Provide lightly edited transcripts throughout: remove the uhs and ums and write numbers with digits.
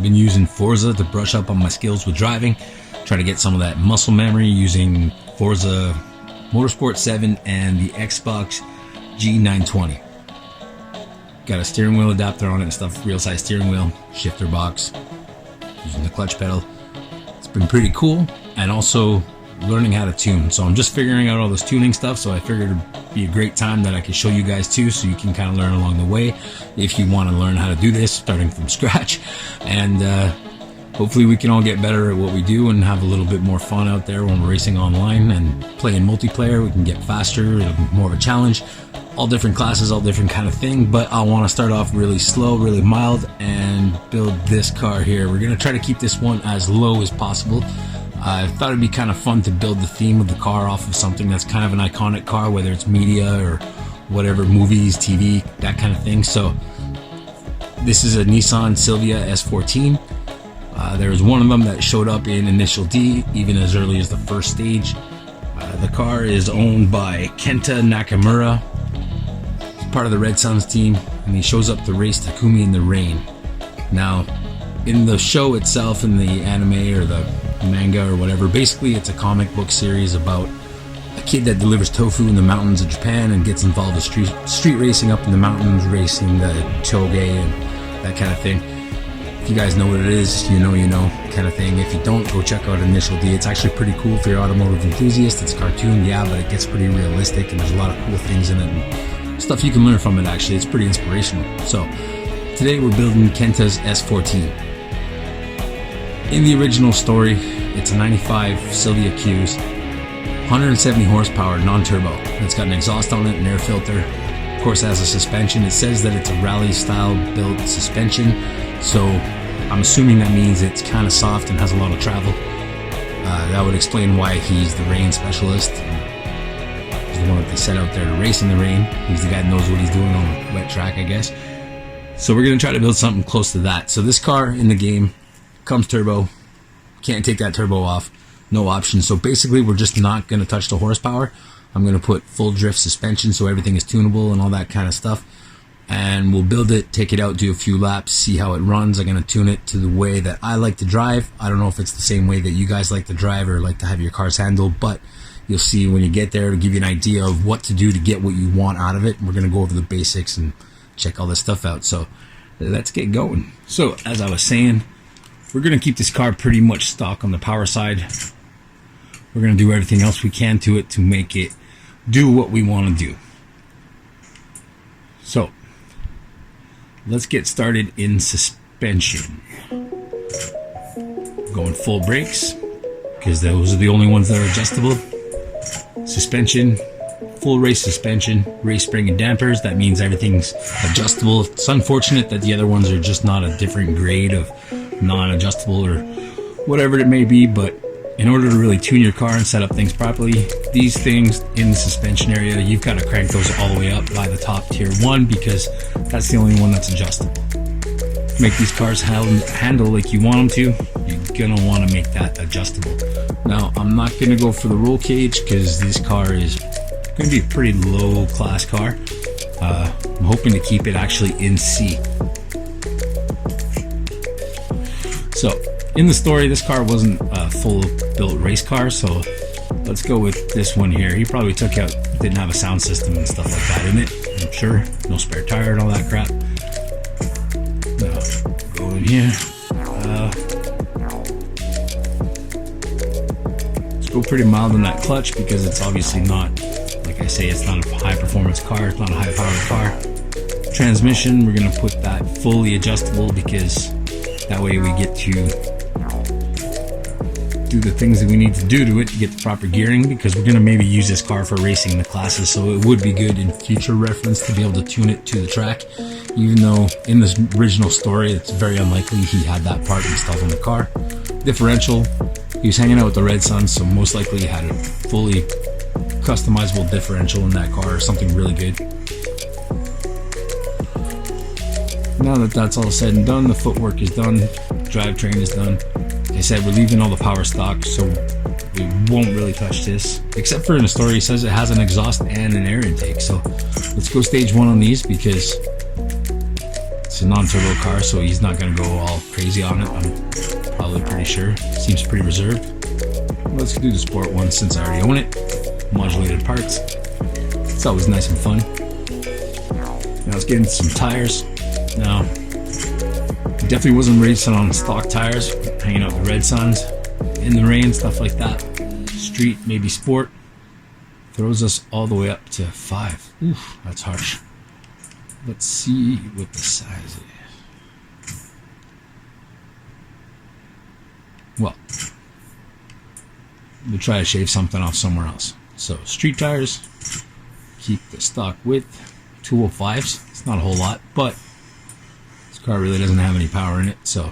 been using Forza to brush up on my skills with driving, try to get some of that muscle memory using Forza Motorsport 7 and the Xbox G920. Got a steering wheel adapter on it and stuff, real size steering wheel, shifter box, using the clutch pedal. It's been pretty cool, and also learning how to tune. So I'm just figuring out all this tuning stuff, so I figured it'd be a great time that I could show you guys too, so you can kind of learn along the way if you want to learn how to do this starting from scratch. And hopefully we can all get better at what we do and have a little bit more fun out there when we're racing online and playing multiplayer. We can get faster, it'll be more of a challenge. All different classes, all different kind of thing, but I want to start off really slow, really mild, and build this car here. We're going to try to keep this one as low as possible. I thought it'd be kind of fun to build the theme of the car off of something that's kind of an iconic car, whether it's media or whatever, movies, TV, that kind of thing. So this is a Nissan Silvia S14. There was one of them that showed up in Initial D, even as early as the first stage. The car is owned by Kenta Nakamura. Part of the REDSUNS team, and he shows up to race Takumi in the rain. Now, in the show itself, in the anime or the manga or whatever, basically it's a comic book series about a kid that delivers tofu in the mountains of Japan and gets involved with street racing up in the mountains, racing the choge and that kind of thing. If you guys know what it is, you know kind of thing. If you don't, go check out Initial D. It's actually pretty cool if you're an automotive enthusiast. It's cartoon, yeah, but it gets pretty realistic and there's a lot of cool things in it. And stuff you can learn from it, actually. It's pretty inspirational. So today we're building Kenta's S14. In the original story, it's a 95 Silvia Q's, 170 horsepower, non-turbo. It's got an exhaust on it, an air filter. Of course, it has a suspension. It says that it's a rally style built suspension, so I'm assuming that means it's kind of soft and has a lot of travel. That would explain why he's the rain specialist. The one that they set out there to race in the rain. He's the guy that knows what he's doing on a wet track, I guess. So we're going to try to build something close to that. So this car in the game comes turbo. Can't take that turbo off. No option. So basically we're just not going to touch the horsepower. I'm going to put full drift suspension so everything is tunable and all that kind of stuff. And we'll build it, take it out, do a few laps, see how it runs. I'm going to tune it to the way that I like to drive. I don't know if it's the same way that you guys like to drive or like to have your cars handled, but you'll see when you get there to give you an idea of what to do to get what you want out of it. We're going to go over the basics and check all this stuff out. So let's get going. So as I was saying, we're going to keep this car pretty much stock on the power side. We're going to do everything else we can to it to make it do what we want to do. So let's get started in suspension. Going full brakes because those are the only ones that are adjustable. Suspension, full race suspension, race spring and dampers. That means everything's adjustable. It's unfortunate that the other ones are just not a different grade of non-adjustable or whatever it may be, but in order to really tune your car and set up things properly, these things in the suspension area, you've got to crank those all the way up by the top tier 1 because that's the only one that's adjustable. To make these cars handle like you want them to, you're going to want to make that adjustable. Now, I'm not going to go for the roll cage because this car is going to be a pretty low class car. I'm hoping to keep it actually in C. So, in the story, this car wasn't a full built race car, so let's go with this one here. He probably took out, didn't have a sound system and stuff like that in it, I'm sure. No spare tire and all that crap. Now, go in here. Go pretty mild on that clutch because it's obviously not, like I say, it's not a high performance car, it's not a high powered car. Transmission, we're going to put that fully adjustable because that way we get to do the things that we need to do to it to get the proper gearing, because we're going to maybe use this car for racing in the classes, so it would be good in future reference to be able to tune it to the track, even though in this original story it's very unlikely he had that part installed on the car. Differential, he was hanging out with the REDSUNS, so most likely he had a fully customizable differential in that car or something really good. Now that that's all said and done, the footwork is done, drivetrain is done. Like I said, we're leaving all the power stock, so we won't really touch this, except for in the story it says it has an exhaust and an air intake. So let's go stage 1 on these because It's a non-turbo car, so he's not going to go all crazy on it. I'm probably pretty sure. Seems pretty reserved. Let's do the sport one since I already own it. Modulated parts. It's always nice and fun. Now let's get into some tires. Now, definitely wasn't racing on stock tires, hanging out the REDSUNS in the rain, stuff like that. Street, maybe sport. Throws us all the way up to 5. Oof, that's harsh. Let's see what the size is. Well, we'll try to shave something off somewhere else. So street tires, keep the stock width, 205s. It's not a whole lot, but this car really doesn't have any power in it, so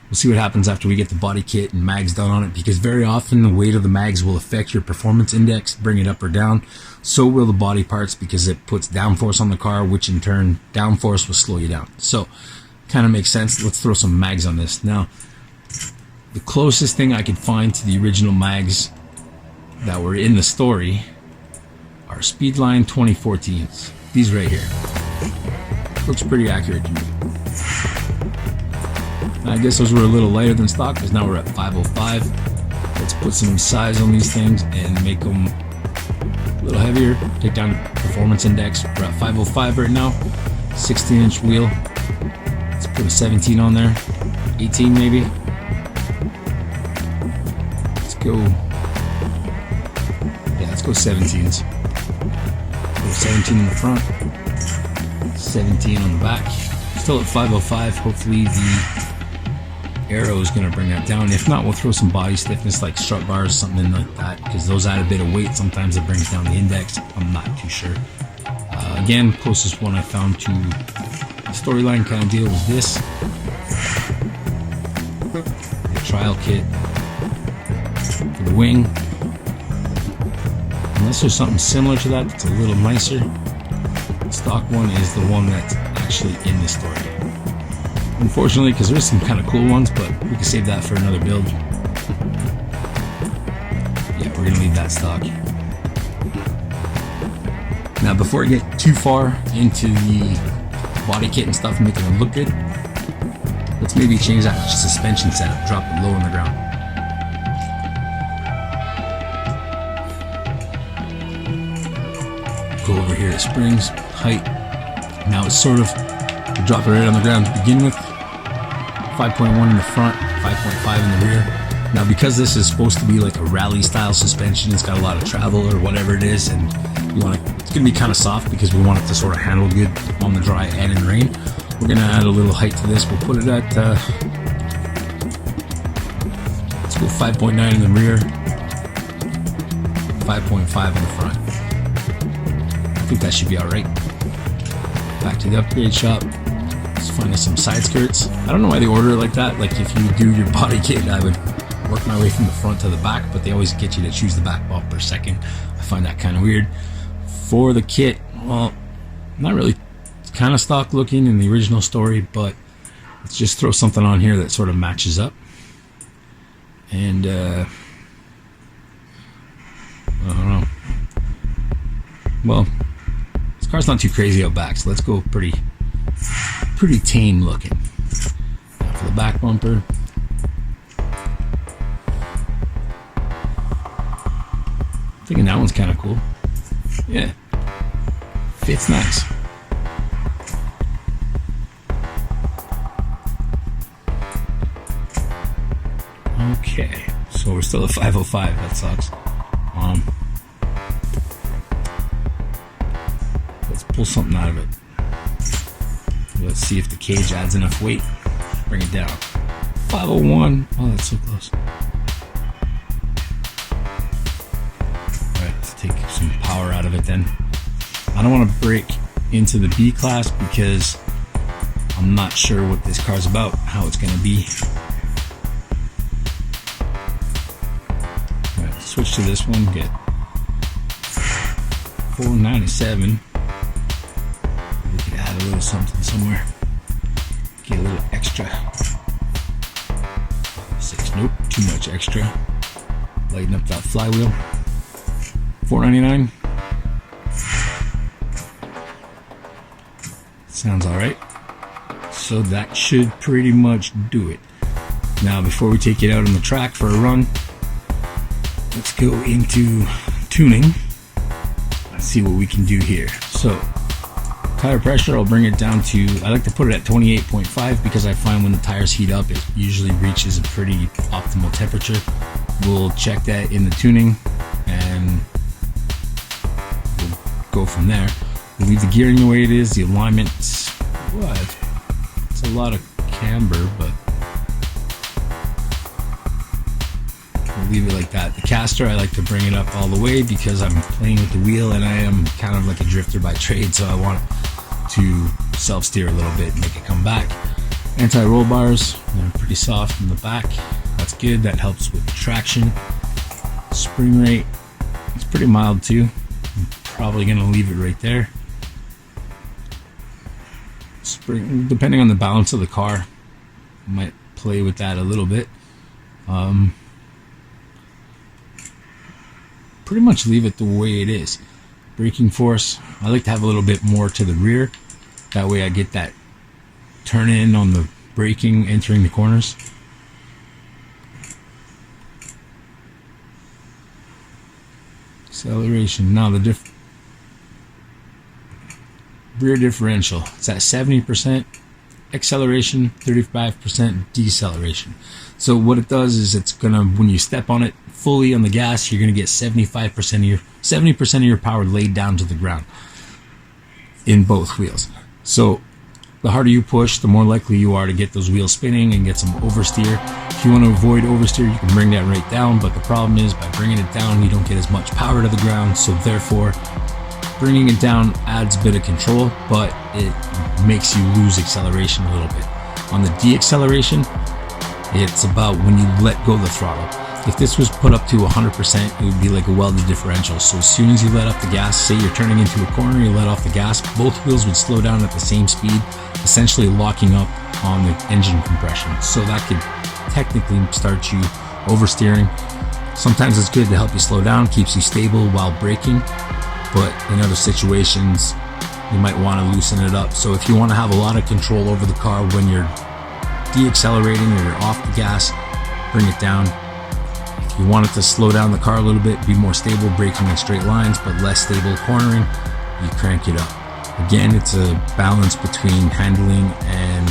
we'll see what happens after we get the body kit and mags done on it, because very often the weight of the mags will affect your performance index, bring it up or down. So will the body parts, because it puts downforce on the car, which in turn, downforce will slow you down. So, kind of makes sense. Let's throw some mags on this. Now, the closest thing I could find to the original mags that were in the story are Speedline 2014s. These right here. Looks pretty accurate to me. I guess those were a little lighter than stock, because now we're at 505. Let's put some size on these things and make them a little heavier. Take down the performance index. We're at 505 right now. 16-inch wheel. Let's put a 17 on there. 18 maybe. Let's go. Yeah, let's go 17s. Go 17 in the front. 17 on the back. Still at 505. Hopefully the Arrow is going to bring that down. If not, we'll throw some body stiffness like strut bars, something like that, because those add a bit of weight. Sometimes it brings down the index. I'm not too sure. Again, closest one I found to the storyline kind of deal was this. The trial kit for the wing. Unless there's something similar to that that's a little nicer. The stock one is the one that's actually in the story. Unfortunately, because there's some kind of cool ones, but we can save that for another build. Yeah, we're going to leave that stock. Now, before I get too far into the body kit and stuff and making it look good, let's maybe change that suspension setup, drop it low on the ground. Go over here at springs, height. Now it's sort of, we'll drop it right on the ground to begin with. 5.1 in the front, 5.5 in the rear. Now, because this is supposed to be like a rally style suspension, it's got a lot of travel or whatever it is, and you want to, it's going to be kind of soft because we want it to sort of handle good on the dry and in rain. We're going to add a little height to this. We'll put it at, let's go 5.9 in the rear, 5.5 in the front. I think that should be all right. Back to the upgrade shop. Let's find us some side skirts. I don't know why they order it like that. Like if you do your body kit, I would work my way from the front to the back, but they always get you to choose the back bumper second. I find that kind of weird. For the kit, well, not really. It's kind of stock looking in the original story, but let's just throw something on here that sort of matches up. And I don't know. Well, this car's not too crazy out back, so let's go pretty tame looking. Now for the back bumper, I'm thinking that one's kind of cool. Yeah, fits nice. Okay, so we're still at 505. That sucks. Let's pull something out of it. Let's see if the cage adds enough weight. Bring it down. 501. Oh, that's so close. Alright, let's take some power out of it then. I don't want to break into the B class because I'm not sure what this car's about, how it's going to be. Alright, switch to this one. Get 497. We could add a little something somewhere. Get a little extra. 6. Nope, too much extra. Lighten up that flywheel. 499. Sounds alright. So that should pretty much do it. Now before we take it out on the track for a run, let's go into tuning. Let's see what we can do here. So tire pressure, I'll bring it down to, I like to put it at 28.5 because I find when the tires heat up, it usually reaches a pretty optimal temperature. We'll check that in the tuning and we'll go from there. We'll leave the gearing the way it is. The alignment's, well, it's a lot of camber, but we'll leave it like that. The caster, I like to bring it up all the way because I'm playing with the wheel and I am kind of like a drifter by trade, so I want to self-steer a little bit and make it come back. Anti-roll bars, they're pretty soft in the back. That's good. That helps with traction. Spring rate, it's pretty mild too. I'm probably going to leave it right there. Spring, depending on the balance of the car, I might play with that a little bit. Pretty much leave it the way it is. Braking force, I like to have a little bit more to the rear. That way I get that turn in on the braking entering the corners. Acceleration, now the rear differential, it's at 70% acceleration, 35% deceleration. So what it does is it's gonna, when you step on it fully on the gas, you're gonna get 70% of your power laid down to the ground in both wheels. So the harder you push, the more likely you are to get those wheels spinning and get some oversteer. If you want to avoid oversteer, you can bring that right down, but the problem is by bringing it down, you don't get as much power to the ground, so therefore bringing it down adds a bit of control, but it makes you lose acceleration a little bit. On the deacceleration, it's about when you let go of the throttle. If this was put up to 100%, it would be like a welded differential. So as soon as you let up the gas, say you're turning into a corner, you let off the gas, both wheels would slow down at the same speed, essentially locking up on the engine compression. So that could technically start you oversteering. Sometimes it's good to help you slow down, keeps you stable while braking, but in other situations, you might want to loosen it up. So if you want to have a lot of control over the car when you're deaccelerating or you're off the gas, bring it down. If you want it to slow down the car a little bit, be more stable, braking in straight lines, but less stable cornering, you crank it up. Again, it's a balance between handling and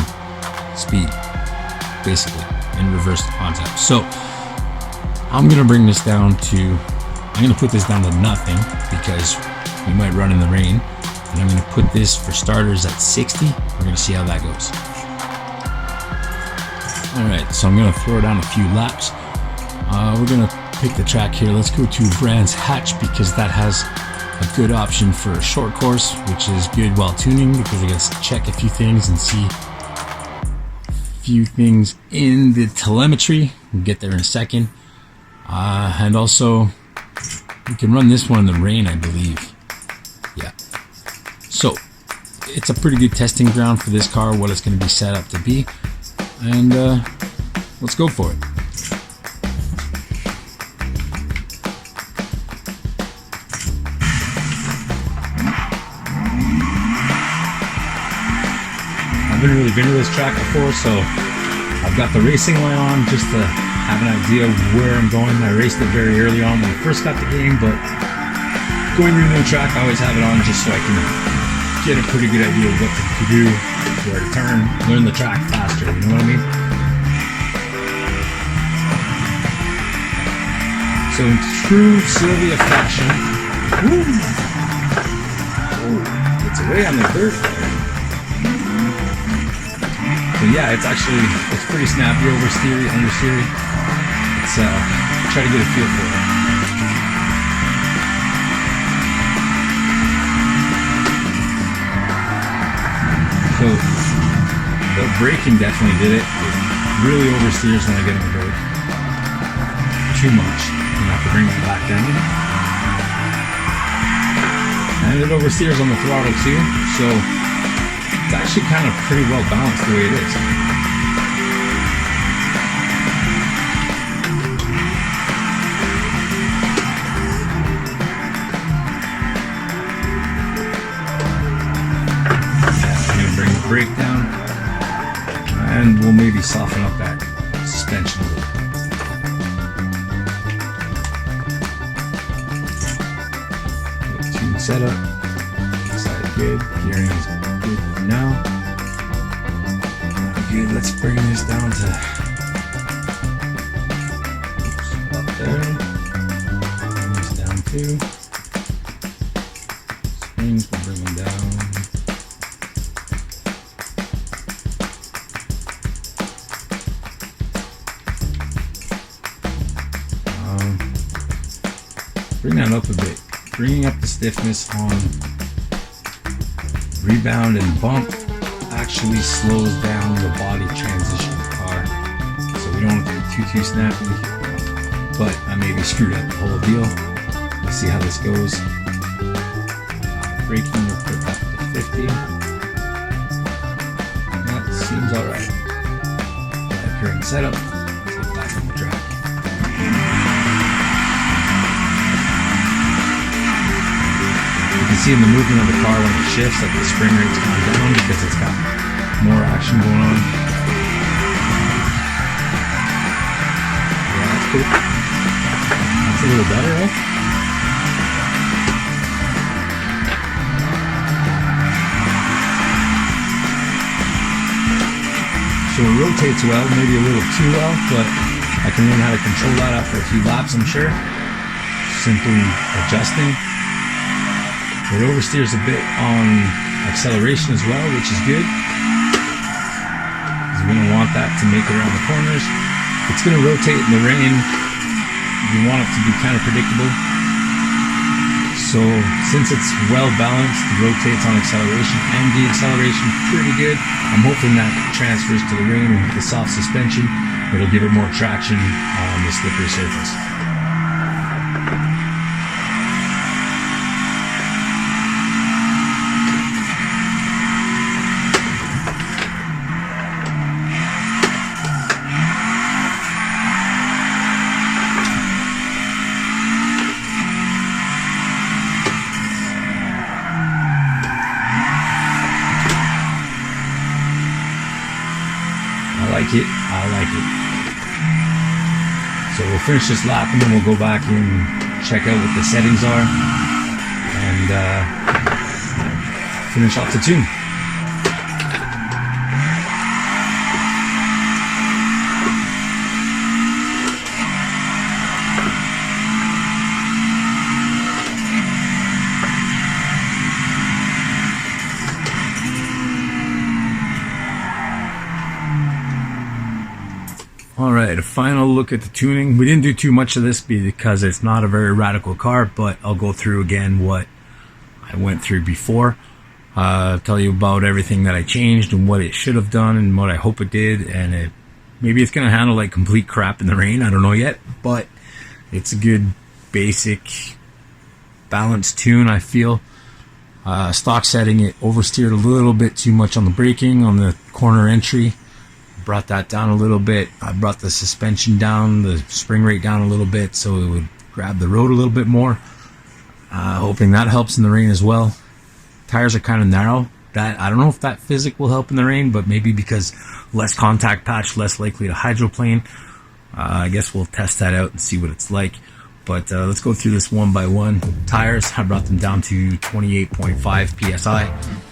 speed, basically, in reverse concept. So I'm going to bring this down to, I'm going to put this down to nothing because we might run in the rain. And I'm going to put this for starters at 60. We're going to see how that goes. Alright, so I'm going to throw down a few laps. We're going to pick the track here. Let's go to Brands Hatch because that has a good option for a short course, which is good while tuning because we got to check a few things and see a few things in the telemetry. We'll get there in a second. And also, we can run this one in the rain, I believe. Yeah. So, it's a pretty good testing ground for this car, what it's going to be set up to be. And let's go for it. I've never really been to this track before, so I've got the racing light on just to have an idea of where I'm going. I raced it very early on when I first got the game, but going to a new track, I always have it on just so I can get a pretty good idea of what to do, where to turn, learn the track faster, you know what I mean? So in true Sylvia fashion, woo, oh, it's away on the dirt. So yeah, it's pretty snappy, oversteery, understeery. It's try to get a feel for it. So the braking definitely did it. It really oversteers when I get in the brake. Too much. You have to bring it back down. And it oversteers on the throttle too. So it's actually kind of pretty well balanced the way it is. I'm going to bring the brake down. and we'll maybe soften up that suspension a little. Tune setup, side good, gearing is good for now. Good, let's bring this down to up there. Bring this down too. Springs, we'll bring them down. Bring that up a bit. Bringing up the stiffness on rebound and bump actually slows down the body transition of the car. So we don't want to be too snappy, but I maybe screwed up the whole deal. Let's see how this goes. Braking, we'll put that to 50. That seems alright. Current setup, let's get back on the track. You can see in the movement of the car when it shifts that the spring rate's gone down because it's got more action going on. Yeah, that's cool. That's a little better, eh? So it rotates well, maybe a little too well, but I can learn how to control that after a few laps, I'm sure. Simply adjusting. It oversteers a bit on acceleration as well, which is good. Because we don't want that to make it around the corners. It's going to rotate in the rain. You want it to be kind of predictable. So since it's well balanced, it rotates on acceleration and deceleration pretty good. I'm hoping that transfers to the rain and the soft suspension. It'll give it more traction on the slippery surface. I like it. So we'll finish this lap and then we'll go back and check out what the settings are and finish off the tune. Alright, a final look at the tuning. We didn't do too much of this because it's not a very radical car, but I'll go through again what I went through before. Tell you about everything that I changed and what it should have done and what I hope it did. And maybe it's going to handle like complete crap in the rain. I don't know yet, but it's a good basic balanced tune, I feel. Stock setting, it oversteered a little bit too much on the braking, on the corner entry. Brought that down a little bit. I brought the suspension down, the spring rate down a little bit so it would grab the road a little bit more. Hoping that helps in the rain as well. Tires are kind of narrow. That I don't know if that physic will help in the rain, but maybe because less contact patch, less likely to hydroplane. I guess we'll test that out and see what it's like. But let's go through this one by one. Tires, I brought them down to 28.5 PSI.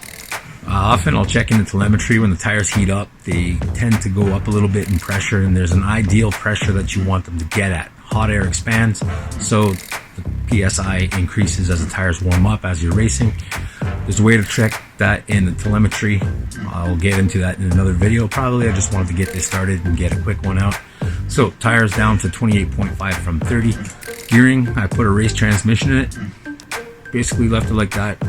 Often I'll check in the telemetry when the tires heat up. They tend to go up a little bit in pressure, and there's an ideal pressure that you want them to get at. Hot air expands, so the PSI increases as the tires warm up as you're racing. There's a way to check that in the telemetry. I'll get into that in another video probably. I just wanted to get this started and get a quick one out. So tires down to 28.5 from 30. Gearing, I put a race transmission in it. Basically left it like that.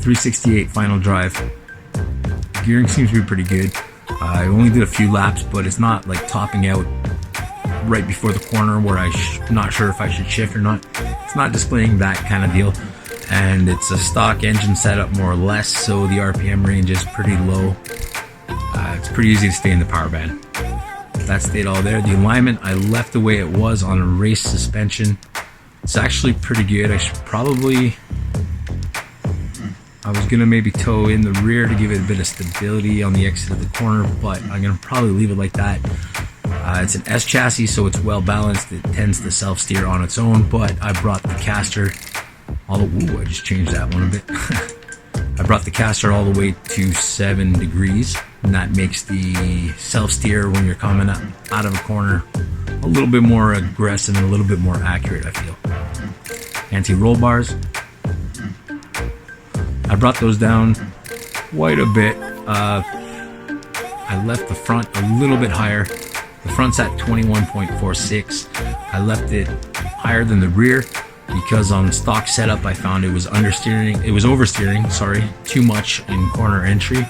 368 final drive. Gearing seems to be pretty good. I only did a few laps, but it's not like topping out right before the corner where I'm not sure if I should shift or not. It's not displaying that kind of deal. And it's a stock engine setup more or less, so the RPM range is pretty low. It's pretty easy to stay in the power band. That stayed all there. The alignment I left the way it was on a race suspension. It's actually pretty good. I should probably I was gonna maybe tow in the rear to give it a bit of stability on the exit of the corner, but I'm gonna probably leave it like that. It's an S chassis, so it's well balanced. It tends to self-steer on its own, but I brought the caster I just changed that one a bit. I brought the caster all the way to 7 degrees, and that makes the self-steer when you're coming out of a corner a little bit more aggressive and a little bit more accurate, I feel. Anti-roll bars, I brought those down quite a bit. I left the front a little bit higher. The front's at 21.46. I left it higher than the rear because on stock setup I found it was oversteering, too much in corner entry.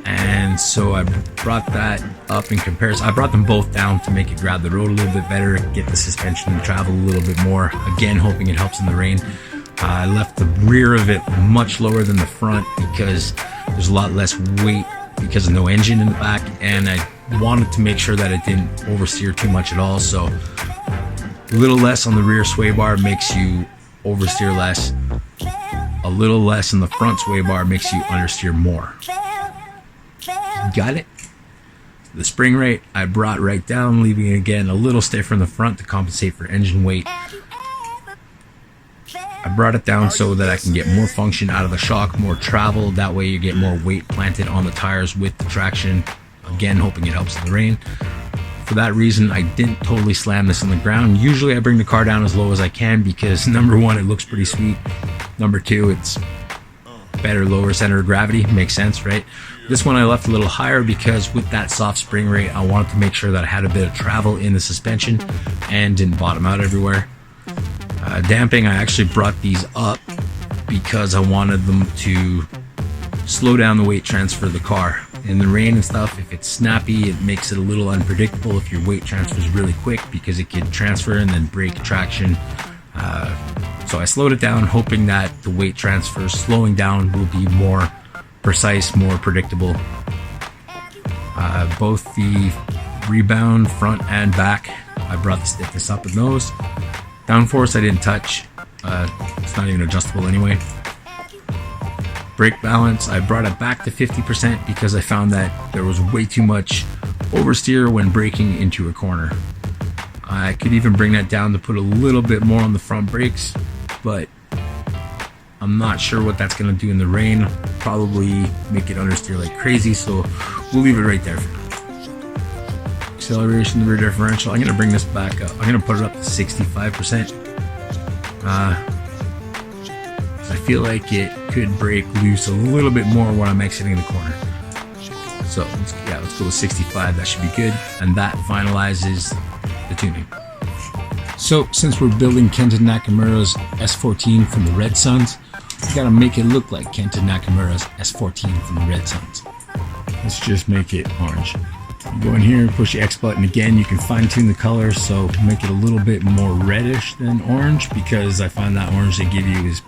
And so I brought that up in comparison. I brought them both down to make it grab the road a little bit better, get the suspension to travel a little bit more, again hoping it helps in the rain. I left the rear of it much lower than the front because there's a lot less weight because of no engine in the back, and I wanted to make sure that it didn't oversteer too much at all. So a little less on the rear sway bar makes you oversteer less. A little less in the front sway bar makes you understeer more. Got it? The spring rate I brought right down, leaving it again a little stiffer in the front to compensate for engine weight. I brought it down so that I can get more function out of the shock, more travel. That way you get more weight planted on the tires with the traction. Again, hoping it helps in the rain. For that reason, I didn't totally slam this on the ground. Usually I bring the car down as low as I can because number one, it looks pretty sweet. Number two, it's better lower center of gravity. Makes sense, right? This one I left a little higher because with that soft spring rate, I wanted to make sure that I had a bit of travel in the suspension and didn't bottom out everywhere. Damping, I actually brought these up because I wanted them to slow down the weight transfer of the car. In the rain and stuff, if it's snappy, it makes it a little unpredictable if your weight transfer is really quick because it can transfer and then break traction. So I slowed it down, hoping that the weight transfer slowing down will be more precise, more predictable. Both the rebound front and back, I brought the stiffness up with those. Downforce I didn't touch. It's not even adjustable anyway. Brake balance, I brought it back to 50% because I found that there was way too much oversteer when braking into a corner. I could even bring that down to put a little bit more on the front brakes, but I'm not sure what that's going to do in the rain. Probably make it understeer like crazy, so we'll leave it right there for now. Acceleration, the rear differential, I'm going to bring this back up. I'm going to put it up to 65%. I feel like it could break loose a little bit more when I'm exiting the corner. So let's go with 65. That should be good. And that finalizes the tuning. So since we're building Kenta Nakamura's S14 from the REDSUNS, we gotta make it look like Kenta Nakamura's S14 from the REDSUNS. Let's just make it orange. You go in here, push the X button again. You can fine tune the color, so make it a little bit more reddish than orange because I find that orange they give you is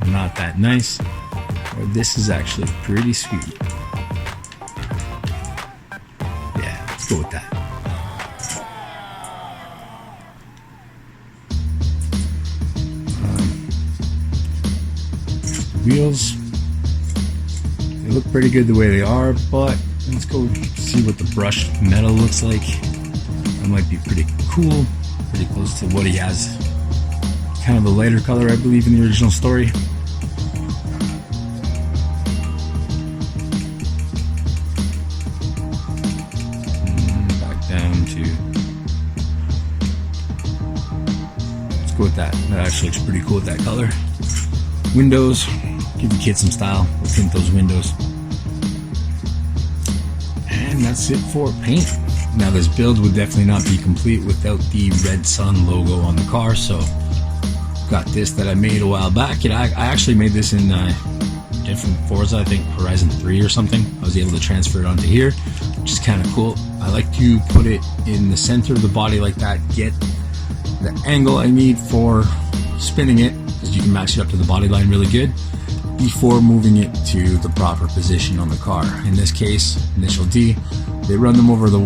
not that nice. Or this is actually pretty sweet. Yeah, let's go with that. Wheels, they look pretty good the way they are, but let's go see what the brushed metal looks like. That might be pretty cool, pretty close to what he has. Kind of a lighter color, I believe, in the original story. Back down to, let's go with that. That actually looks pretty cool with that color. Windows, give the kid some style. We'll tint those windows. And that's it for paint. Now this build would definitely not be complete without the REDSUN logo on the car, so got this that I made a while back. I actually made this in different Forza, I think Horizon 3 or something. I was able to transfer it onto here, which is kind of cool. I like to put it in the center of the body like that, get the angle I need for spinning it, because you can match it up to the body line really good before moving it to the proper position on the car. In this case, initial D, they run them over the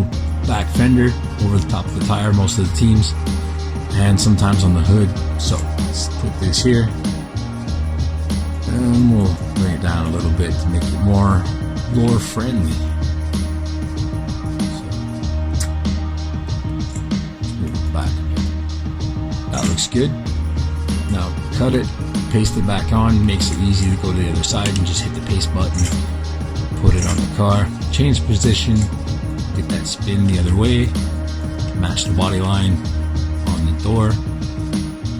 back fender, over the top of the tire, most of the teams, and sometimes on the hood. So let's put this here. and we'll bring it down a little bit to make it more lore friendly. That looks good. Now cut it, paste it back on. Makes it easy to go to the other side and just hit the paste button, put it on the car, change position, get that spin the other way, match the body line on the door.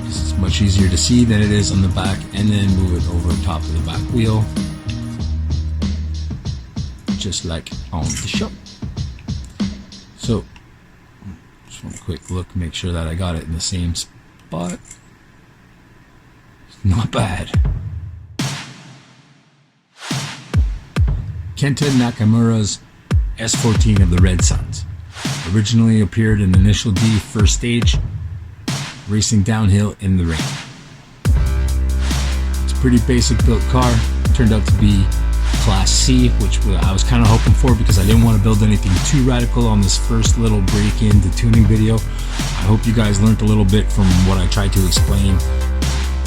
It's much easier to see than it is on the back, and then move it over top of the back wheel, just like on the show. So just one quick look, make sure that I got it in the same spot. Not bad. Kenta Nakamura's S14 of the REDSUNS. Originally appeared in Initial D first stage, racing downhill in the rain. It's a pretty basic built car. Turned out to be Class C, which I was kind of hoping for because I didn't want to build anything too radical on this first little break into tuning video. I hope you guys learned a little bit from what I tried to explain,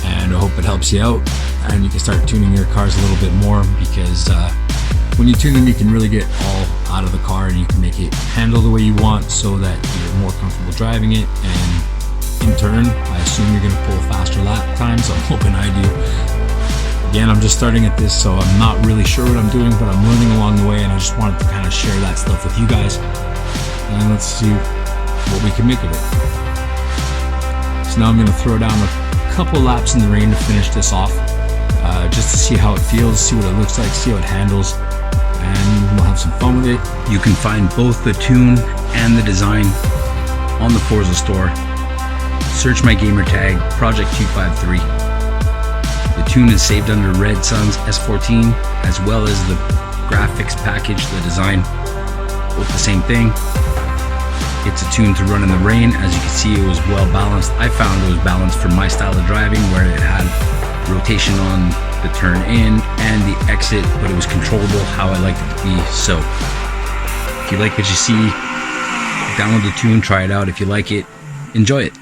and I hope it helps you out and you can start tuning your cars a little bit more, because when you tune them, you can really get all out of the car and you can make it handle the way you want so that you're more comfortable driving it, and in turn, I assume you're going to pull faster lap times. I'm hoping I do. Again, I'm just starting at this, so I'm not really sure what I'm doing, but I'm learning along the way, and I just wanted to kind of share that stuff with you guys. And let's see what we can make of it. So now I'm going to throw down a couple laps in the rain to finish this off, just to see how it feels, see what it looks like, see how it handles, and we'll have some fun with it. You can find both the tune and the design on the Forza store. Search my gamer tag, Project253. The tune is saved under REDSUNS S14, as well as the graphics package, the design, both the same thing. It's a tune to run in the rain. As you can see, it was well balanced. I found it was balanced for my style of driving, where it had rotation on the turn in and the exit, but it was controllable how I liked it to be. So if you like what you see, download the tune, try it out. If you like it, enjoy it.